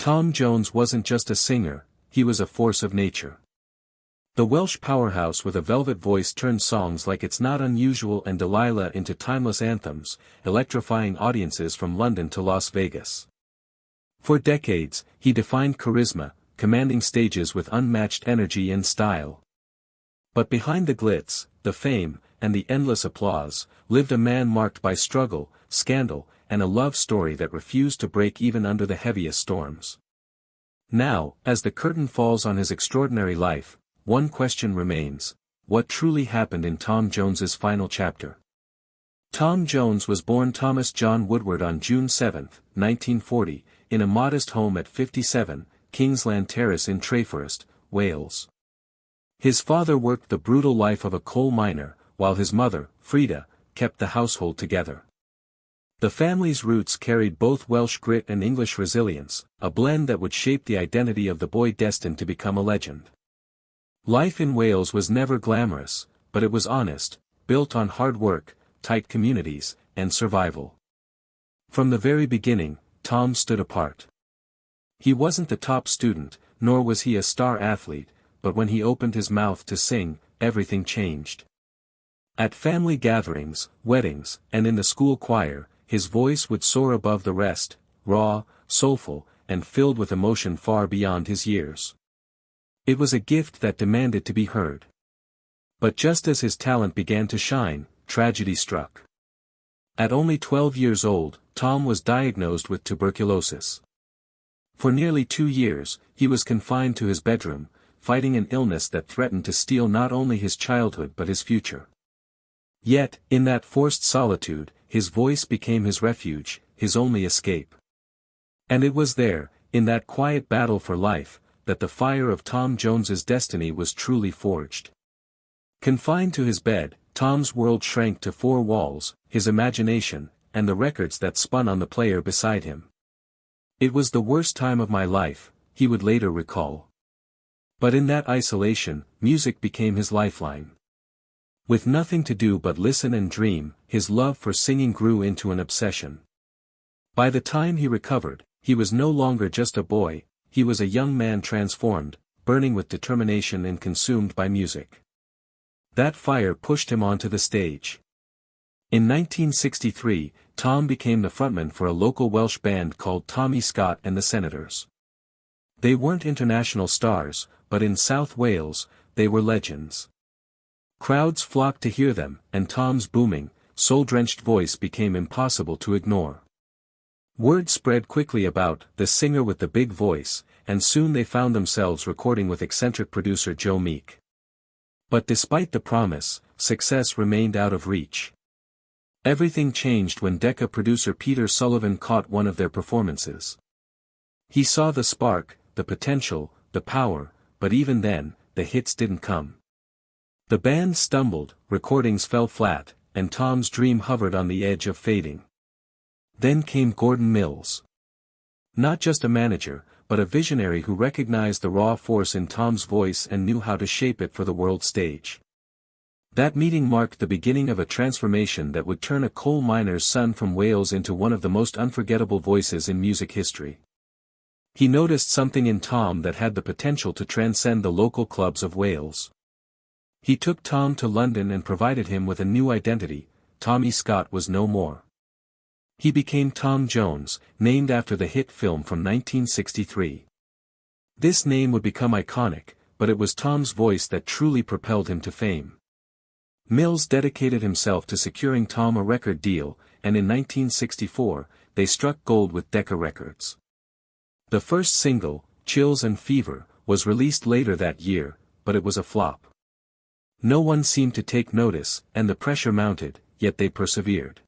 Tom Jones wasn't just a singer, he was a force of nature. The Welsh powerhouse with a velvet voice turned songs like It's Not Unusual and Delilah into timeless anthems, electrifying audiences from London to Las Vegas. For decades, he defined charisma, commanding stages with unmatched energy and style. But behind the glitz, the fame, and the endless applause, lived a man marked by struggle, scandal, and a love story that refused to break even under the heaviest storms. Now, as the curtain falls on his extraordinary life, one question remains: what truly happened in Tom Jones's final chapter? Tom Jones was born Thomas John Woodward on June 7, 1940, in a modest home at 57, Kingsland Terrace in Treforest, Wales. His father worked the brutal life of a coal miner, while his mother, Frida, kept the household together. The family's roots carried both Welsh grit and English resilience, a blend that would shape the identity of the boy destined to become a legend. Life in Wales was never glamorous, but it was honest, built on hard work, tight communities, and survival. From the very beginning, Tom stood apart. He wasn't the top student, nor was he a star athlete, but when he opened his mouth to sing, everything changed. At family gatherings, weddings, and in the school choir, his voice would soar above the rest, raw, soulful, and filled with emotion far beyond his years. It was a gift that demanded to be heard. But just as his talent began to shine, tragedy struck. At only 12 years old, Tom was diagnosed with tuberculosis. For nearly 2 years, he was confined to his bedroom, fighting an illness that threatened to steal not only his childhood but his future. Yet, in that forced solitude, his voice became his refuge, his only escape. And it was there, in that quiet battle for life, that the fire of Tom Jones's destiny was truly forged. Confined to his bed, Tom's world shrank to 4 walls, his imagination, and the records that spun on the player beside him. It was the worst time of my life, he would later recall. But in that isolation, music became his lifeline. With nothing to do but listen and dream, his love for singing grew into an obsession. By the time he recovered, he was no longer just a boy, he was a young man transformed, burning with determination and consumed by music. That fire pushed him onto the stage. In 1963, Tom became the frontman for a local Welsh band called Tommy Scott and the Senators. They weren't international stars, but in South Wales, they were legends. Crowds flocked to hear them, and Tom's booming, soul-drenched voice became impossible to ignore. Word spread quickly about the singer with the big voice, and soon they found themselves recording with eccentric producer Joe Meek. But despite the promise, success remained out of reach. Everything changed when Decca producer Peter Sullivan caught one of their performances. He saw the spark, the potential, the power, but even then, the hits didn't come. The band stumbled, recordings fell flat, and Tom's dream hovered on the edge of fading. Then came Gordon Mills. Not just a manager, but a visionary who recognized the raw force in Tom's voice and knew how to shape it for the world stage. That meeting marked the beginning of a transformation that would turn a coal miner's son from Wales into one of the most unforgettable voices in music history. He noticed something in Tom that had the potential to transcend the local clubs of Wales. He took Tom to London and provided him with a new identity. Tommy Scott was no more. He became Tom Jones, named after the hit film from 1963. This name would become iconic, but it was Tom's voice that truly propelled him to fame. Mills dedicated himself to securing Tom a record deal, and in 1964, they struck gold with Decca Records. The first single, Chills and Fever, was released later that year, but it was a flop. No one seemed to take notice, and the pressure mounted, yet they persevered.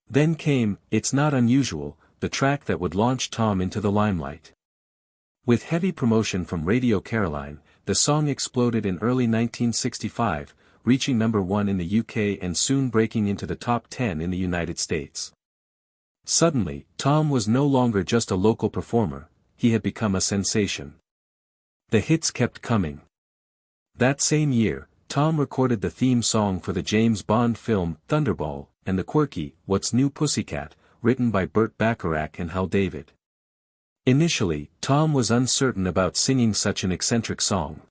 Then came It's Not Unusual, the track that would launch Tom into the limelight. With heavy promotion from Radio Caroline, the song exploded in early 1965, reaching number 1 in the UK and soon breaking into the top 10 in the United States. Suddenly, Tom was no longer just a local performer, he had become a sensation. The hits kept coming. That same year, Tom recorded the theme song for the James Bond film Thunderball, and the quirky What's New Pussycat, written by Burt Bacharach and Hal David. Initially, Tom was uncertain about singing such an eccentric song.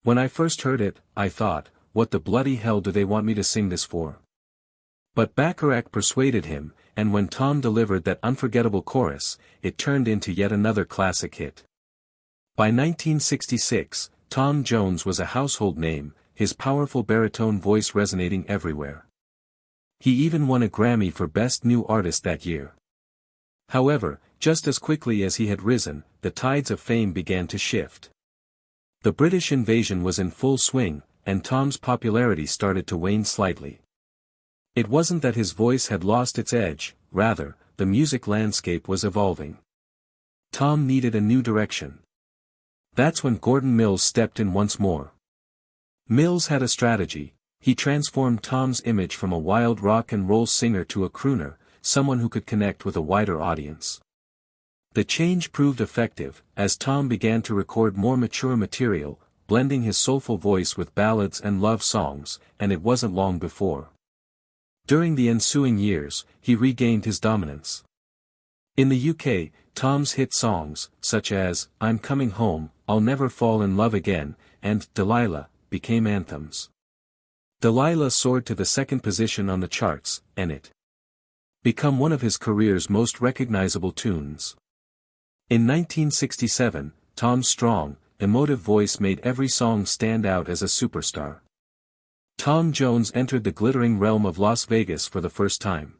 "When I first heard it, I thought, what the bloody hell do they want me to sing this for?" But Bacharach persuaded him, and when Tom delivered that unforgettable chorus, it turned into yet another classic hit. By 1966, Tom Jones was a household name, his powerful baritone voice resonating everywhere. He even won a Grammy for Best New Artist that year. However, just as quickly as he had risen, the tides of fame began to shift. The British invasion was in full swing, and Tom's popularity started to wane slightly. It wasn't that his voice had lost its edge, rather, the music landscape was evolving. Tom needed a new direction. That's when Gordon Mills stepped in once more. Mills had a strategy. He transformed Tom's image from a wild rock and roll singer to a crooner, someone who could connect with a wider audience. The change proved effective, as Tom began to record more mature material, blending his soulful voice with ballads and love songs, and it wasn't long before. During the ensuing years, he regained his dominance. In the UK, Tom's hit songs, such as "I'm Coming Home," "I'll Never Fall in Love Again," and "Delilah," became anthems. Delilah soared to the second position on the charts, and it became one of his career's most recognizable tunes. In 1967, Tom's strong, emotive voice made every song stand out as a superstar. Tom Jones entered the glittering realm of Las Vegas for the first time.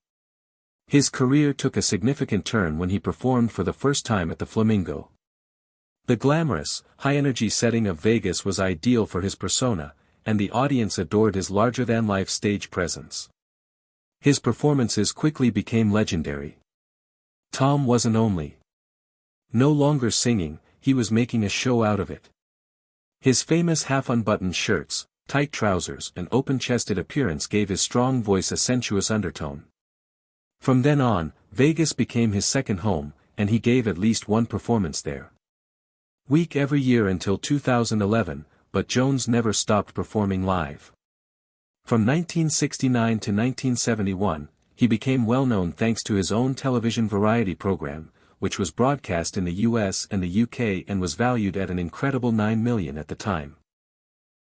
His career took a significant turn when he performed for the first time at the Flamingo. The glamorous, high-energy setting of Vegas was ideal for his persona, and the audience adored his larger-than-life stage presence. His performances quickly became legendary. Tom wasn't no longer singing, he was making a show out of it. His famous half-unbuttoned shirts, tight trousers and open-chested appearance gave his strong voice a sensuous undertone. From then on, Vegas became his second home, and he gave at least one performance there. Week every year until 2011, but Jones never stopped performing live. From 1969 to 1971, he became well-known thanks to his own television variety program, which was broadcast in the US and the UK and was valued at an incredible $9 million at the time.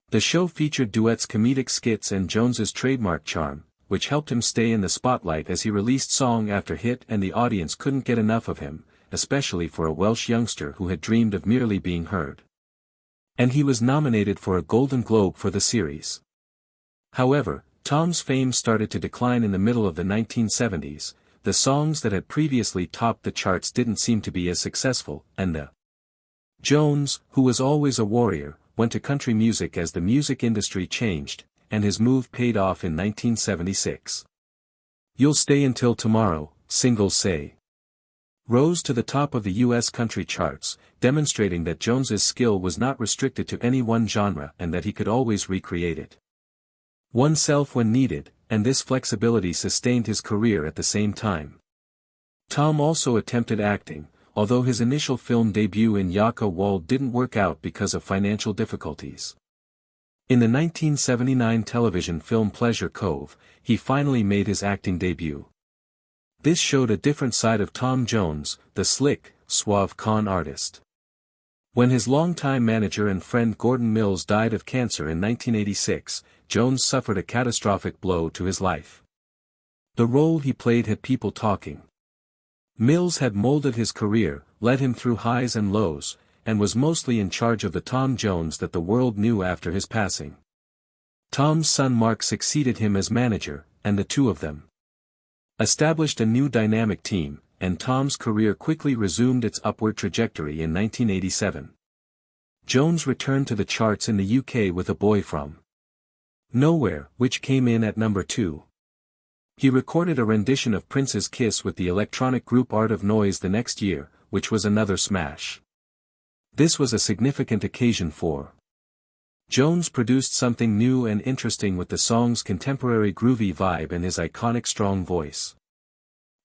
The show featured duets, comedic skits and Jones's trademark charm, which helped him stay in the spotlight as he released song after hit, and the audience couldn't get enough of him, especially for a Welsh youngster who had dreamed of merely being heard. And he was nominated for a Golden Globe for the series. However, Tom's fame started to decline in the middle of the 1970s. The songs that had previously topped the charts didn't seem to be as successful, and the Jones, who was always a warrior, went to country music as the music industry changed, and his move paid off in 1976. "You'll Stay Until Tomorrow," singles say, rose to the top of the US country charts, demonstrating that Jones's skill was not restricted to any one genre and that he could always recreate it oneself when needed, and this flexibility sustained his career at the same time. Tom also attempted acting, although his initial film debut in Yaka Wald didn't work out because of financial difficulties. In the 1979 television film Pleasure Cove, he finally made his acting debut. This showed a different side of Tom Jones, the slick, suave con artist. When his longtime manager and friend Gordon Mills died of cancer in 1986, Jones suffered a catastrophic blow to his life. The role he played had people talking. Mills had molded his career, led him through highs and lows, and was mostly in charge of the Tom Jones that the world knew after his passing. Tom's son Mark succeeded him as manager, and the two of them established a new dynamic team, and Tom's career quickly resumed its upward trajectory in 1987. Jones returned to the charts in the UK with A Boy From Nowhere, which came in at number 2. He recorded a rendition of Prince's Kiss with the electronic group Art of Noise the next year, which was another smash. This was a significant occasion for Jones produced something new and interesting with the song's contemporary groovy vibe and his iconic strong voice.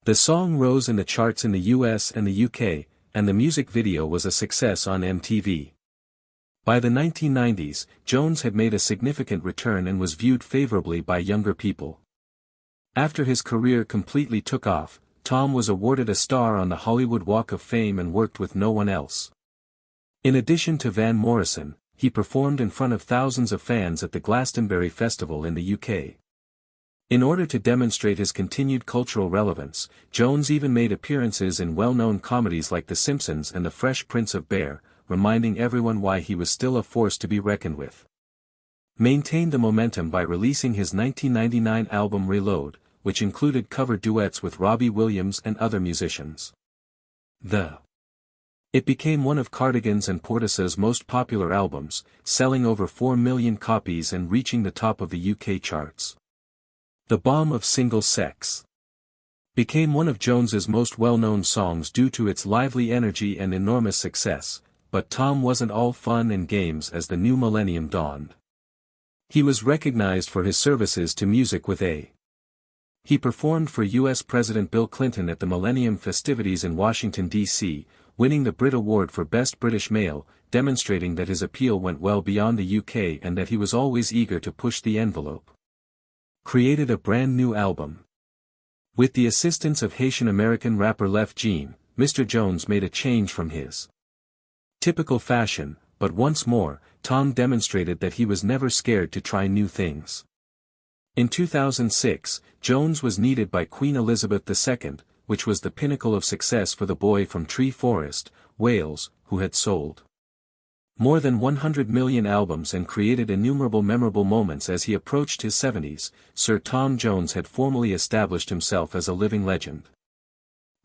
The song rose in the charts in the US and the UK, and the music video was a success on MTV. By the 1990s, Jones had made a significant return and was viewed favorably by younger people. After his career completely took off, Tom was awarded a star on the Hollywood Walk of Fame and worked with no one else. In addition to Van Morrison, he performed in front of thousands of fans at the Glastonbury Festival in the UK. In order to demonstrate his continued cultural relevance, Jones even made appearances in well-known comedies like The Simpsons and The Fresh Prince of Bel-Air, reminding everyone why he was still a force to be reckoned with. Maintained the momentum by releasing his 1999 album Reload, which included cover duets with Robbie Williams and other musicians. It became one of Cardigan's and Portis's most popular albums, selling over 4 million copies and reaching the top of the UK charts. The Bomb of Single Sex became one of Jones's most well-known songs due to its lively energy and enormous success, but Tom wasn't all fun and games as the new millennium dawned. He was recognized for his services to music with a. He performed for U.S. President Bill Clinton at the Millennium festivities in Washington, D.C., winning the Brit Award for Best British Male, demonstrating that his appeal went well beyond the UK and that he was always eager to push the envelope. Created a brand new album. With the assistance of Haitian-American rapper Lef Jean, Mr. Jones made a change from his typical fashion, but once more, Tom demonstrated that he was never scared to try new things. In 2006, Jones was needed by Queen Elizabeth II, which was the pinnacle of success for the boy from Treforest, Wales, who had sold more than 100 million albums and created innumerable memorable moments as he approached his 70s. Sir Tom Jones had formally established himself as a living legend.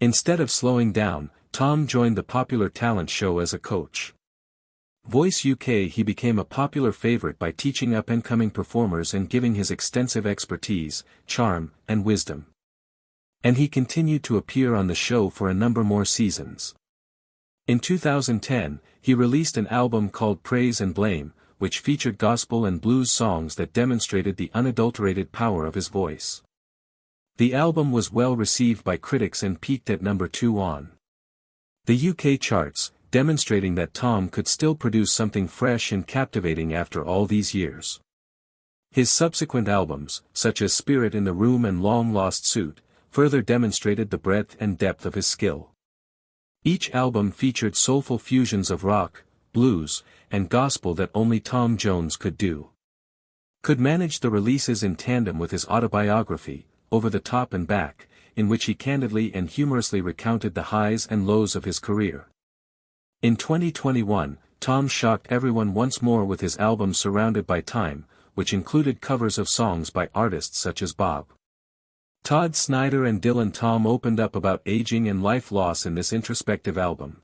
Instead of slowing down, Tom joined the popular talent show as a coach. Voice UK. He became a popular favorite by teaching up-and-coming performers and giving his extensive expertise, charm, and wisdom. And he continued to appear on the show for a number more seasons. In 2010, he released an album called Praise and Blame, which featured gospel and blues songs that demonstrated the unadulterated power of his voice. The album was well received by critics and peaked at number 2 on the UK charts, demonstrating that Tom could still produce something fresh and captivating after all these years. His subsequent albums, such as Spirit in the Room and Long Lost Suit, further demonstrated the breadth and depth of his skill. Each album featured soulful fusions of rock, blues, and gospel that only Tom Jones could do. Could manage the releases in tandem with his autobiography, Over the Top and Back, in which he candidly and humorously recounted the highs and lows of his career. In 2021, Tom shocked everyone once more with his album Surrounded by Time, which included covers of songs by artists such as Bob Todd Snyder and Dylan. Tom opened up about aging and life loss in this introspective album.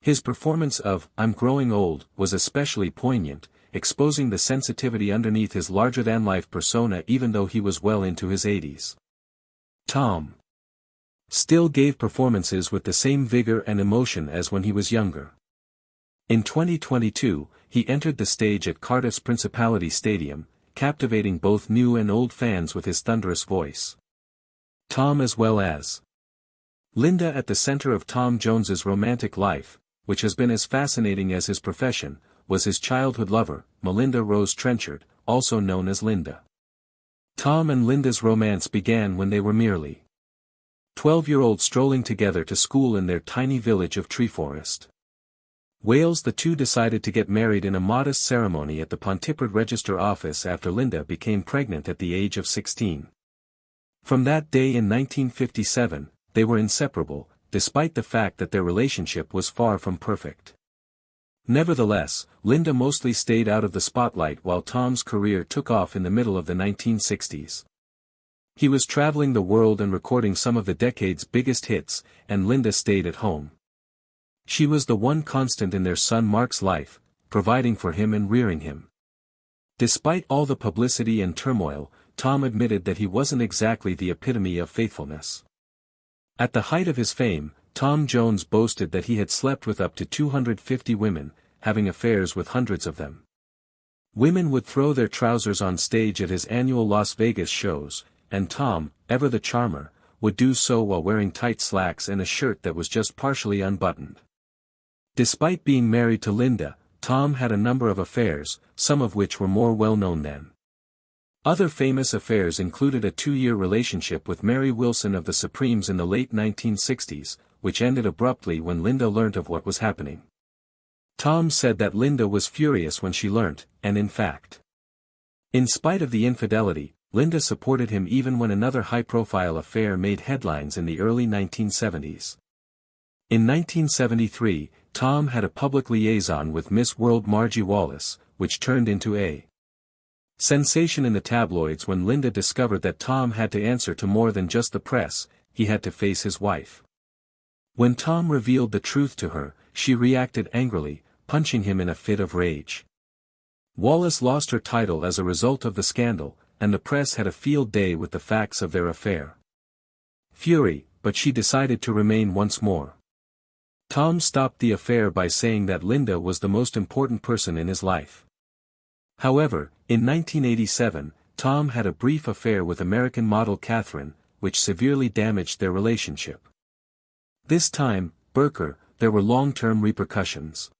His performance of I'm Growing Old was especially poignant, exposing the sensitivity underneath his larger-than-life persona even though he was well into his 80s. Tom still gave performances with the same vigor and emotion as when he was younger. In 2022, he entered the stage at Cardiff's Principality Stadium, captivating both new and old fans with his thunderous voice. Tom as well as Linda. At the center of Tom Jones's romantic life, which has been as fascinating as his profession, was his childhood lover, Melinda Rose Trenchard, also known as Linda. Tom and Linda's romance began when they were merely 12-year-olds strolling together to school in their tiny village of Treforest, Wales. The two decided to get married in a modest ceremony at the Pontypridd Register office after Linda became pregnant at the age of 16. From that day in 1957, they were inseparable, despite the fact that their relationship was far from perfect. Nevertheless, Linda mostly stayed out of the spotlight while Tom's career took off in the middle of the 1960s. He was traveling the world and recording some of the decade's biggest hits, and Linda stayed at home. She was the one constant in their son Mark's life, providing for him and rearing him. Despite all the publicity and turmoil, Tom admitted that he wasn't exactly the epitome of faithfulness. At the height of his fame, Tom Jones boasted that he had slept with up to 250 women, having affairs with hundreds of them. Women would throw their trousers on stage at his annual Las Vegas shows, and Tom, ever the charmer, would do so while wearing tight slacks and a shirt that was just partially unbuttoned. Despite being married to Linda, Tom had a number of affairs, some of which were more well-known than Other famous affairs included a 2-year relationship with Mary Wilson of the Supremes in the late 1960s, which ended abruptly when Linda learnt of what was happening. Tom said that Linda was furious when she learnt, and in fact, in spite of the infidelity, Linda supported him even when another high-profile affair made headlines in the early 1970s. In 1973, Tom had a public liaison with Miss World Margie Wallace, which turned into a sensation in the tabloids when Linda discovered that Tom had to answer to more than just the press, he had to face his wife. When Tom revealed the truth to her, she reacted angrily, punching him in a fit of rage. Wallace lost her title as a result of the scandal, and the press had a field day with the facts of their affair. Fury, but she decided to remain once more. Tom stopped the affair by saying that Linda was the most important person in his life. However, in 1987, Tom had a brief affair with American model Catherine, which severely damaged their relationship. This time, Burker, there were long-term repercussions.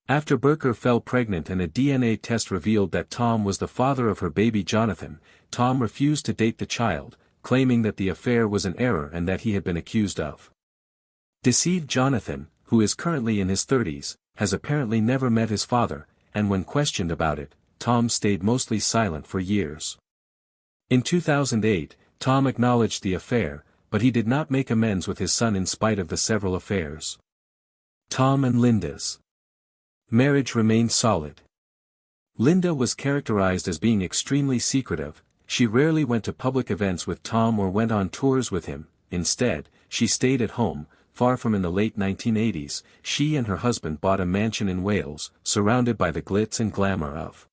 After Burker fell pregnant and a DNA test revealed that Tom was the father of her baby Jonathan, Tom refused to date the child, claiming that the affair was an error and that he had been accused of deceived. Jonathan, who is currently in his 30s, has apparently never met his father, and when questioned about it, Tom stayed mostly silent for years. In 2008, Tom acknowledged the affair, but he did not make amends with his son in spite of the several affairs. Tom and Linda's marriage remained solid. Linda was characterized as being extremely secretive. She rarely went to public events with Tom or went on tours with him. Instead, she stayed at home. Far from in the late 1980s, she and her husband bought a mansion in Wales, surrounded by the glitz and glamour of.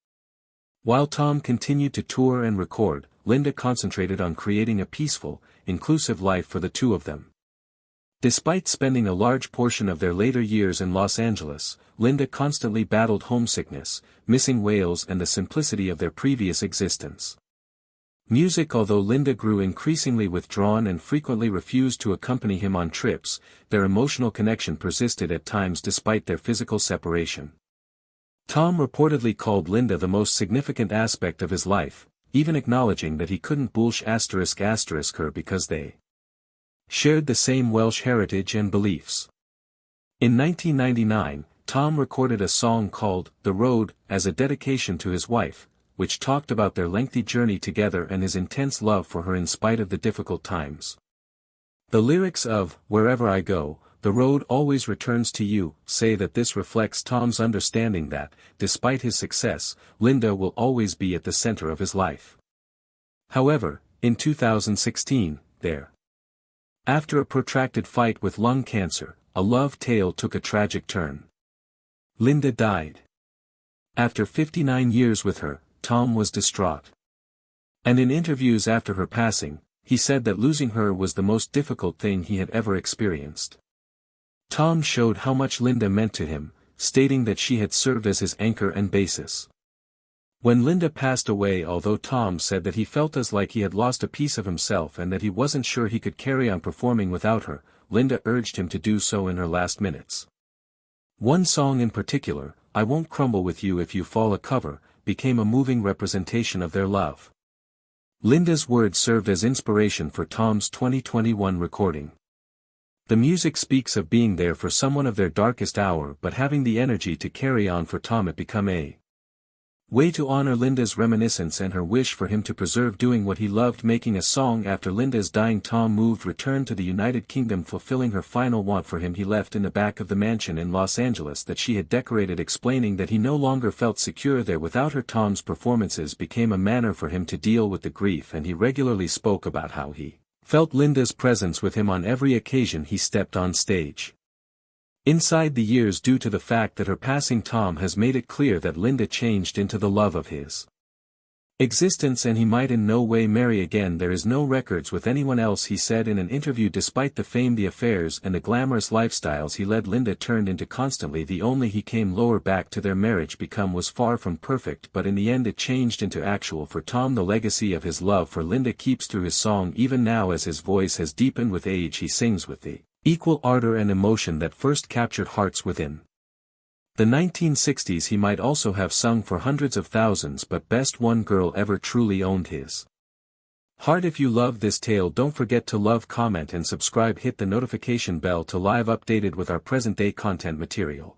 While Tom continued to tour and record, Linda concentrated on creating a peaceful, inclusive life for the two of them. Despite spending a large portion of their later years in Los Angeles, Linda constantly battled homesickness, missing Wales and the simplicity of their previous existence. Music. Although Linda grew increasingly withdrawn and frequently refused to accompany him on trips, their emotional connection persisted at times despite their physical separation. Tom reportedly called Linda the most significant aspect of his life, even acknowledging that he couldn't *** her because they shared the same Welsh heritage and beliefs. In 1999, Tom recorded a song called The Road as a dedication to his wife, which talked about their lengthy journey together and his intense love for her in spite of the difficult times. The lyrics of Wherever I Go, The Road Always Returns to You say that this reflects Tom's understanding that, despite his success, Linda will always be at the center of his life. However, in 2016, after a protracted fight with lung cancer, a love tale took a tragic turn. Linda died. After 59 years with her, Tom was distraught. And in interviews after her passing, he said that losing her was the most difficult thing he had ever experienced. Tom showed how much Linda meant to him, stating that she had served as his anchor and basis. When Linda passed away, although Tom said that he felt as like he had lost a piece of himself and that he wasn't sure he could carry on performing without her, Linda urged him to do so in her last minutes. One song in particular, I Won't Crumble With You If You Fall, a cover, became a moving representation of their love. Linda's words served as inspiration for Tom's 2021 recording. The music speaks of being there for someone of their darkest hour but having the energy to carry on. For Tom it became a way to honor Linda's reminiscence and her wish for him to preserve doing what he loved, making a song after Linda's dying. Tom returned to the United Kingdom, fulfilling her final want for him. He left in the back of the mansion in Los Angeles that she had decorated, explaining that he no longer felt secure there without her. Tom's performances became a manner for him to deal with the grief, and he regularly spoke about how he felt Linda's presence with him on every occasion he stepped on stage. Inside the years, due to the fact that her passing, Tom has made it clear that Linda changed into the love of his existence and he might in no way marry again. There is no records with anyone else, he said in an interview. Despite the fame, the affairs and the glamorous lifestyles he led, Linda turned into constantly the only he came lower back to their marriage was far from perfect, but in the end it changed into actual. For Tom, the legacy of his love for Linda keeps through his song. Even now, as his voice has deepened with age, he sings with the equal ardor and emotion that first captured hearts within. The 1960s he might also have sung for hundreds of thousands, but best one girl ever truly owned his heart. If you love this tale, don't forget to love, comment and subscribe. Hit the notification bell to live updated with our present day content material.